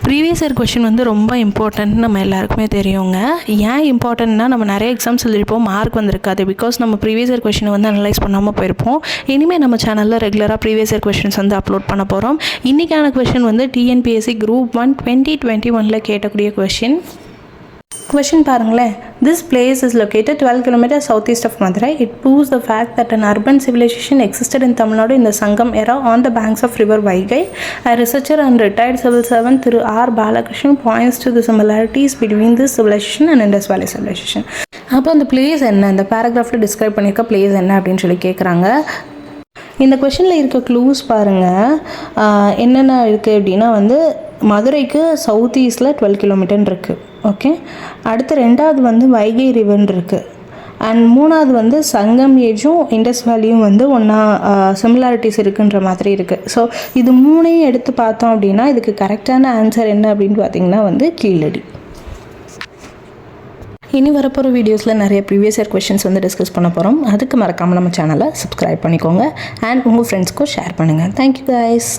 Previous year question வந்து ரொம்ப important நம்ம எல்லாருக்குமே தெரியுங்க. ஏன் இம்பார்ட்டன்ட்னா நம்ம நிறைய எக்ஸாம்ஸ் எழுதிருப்போம், மார்க் வந்திருக்காது. பிகாஸ் நம்ம ப்ரீவியஸ் இயர் கொஷினை வந்து அனலைஸ் பண்ணாமல் போயிருப்போம். இனிமேல் நம்ம சேனலில் ரெகுலராக ப்ரீவியஸ் இயர் கொஷின்ஸ் வந்து அப்லோட் பண்ண போகிறோம். இன்றைக்கான கொஷின் வந்து டிஎன்பிஎஸ்சி குரூப் 1 2021 கேட்டக்கூடிய கொஷின் பாருங்களேன். This place is located 12 km southeast of Madurai. It proves the fact that an urban civilization existed in Tamil Nadu in the Sangam era on the banks of river Vaigai. A researcher and retired civil servant Thiru R. Balakrishnan points to the similarities between this civilization and Indus Valley civilization. அப்போ அந்த place என்ன, இந்த பேராகிராஃபில் describe பண்ணியிருக்க place என்ன அப்படின்னு சொல்லி கேட்குறாங்க. இந்த கொஷனில் இருக்க க்ளூஸ் பாருங்கள். என்னென்ன இருக்குது அப்படின்னா வந்து மதுரைக்கு சவுத் ஈஸ்டில் 12 கிலோமீட்டர் இருக்குது. ஓகே, அடுத்து ரெண்டாவது வந்து வைகை ரிவன் இருக்குது. அண்ட் மூணாவது வந்து சங்கம் ஏஜும் இண்டஸ் வேலியும் வந்து ஒன்றா சிமிலாரிட்டிஸ் இருக்குன்ற மாதிரி இருக்குது. ஸோ இது மூணையும் எடுத்து பார்த்தோம் அப்படின்னா இதுக்கு கரெக்டான ஆன்சர் என்ன அப்படின்னு பார்த்தீங்கன்னா வந்து கீழடி. இனி வரப்போகிற வீடியோஸில் நிறைய ப்ரீவியஸ் இயர் கொஷின்ஸ் வந்து டிஸ்கஸ் பண்ண போகிறோம். அதுக்கு மறக்காமல் நம்ம சேனலை சப்ஸ்கிரைப் பண்ணிக்கோங்க அண்ட் உங்கள் ஃப்ரெண்ட்ஸ்க்கும் ஷேர் பண்ணுங்கள். Thank you guys.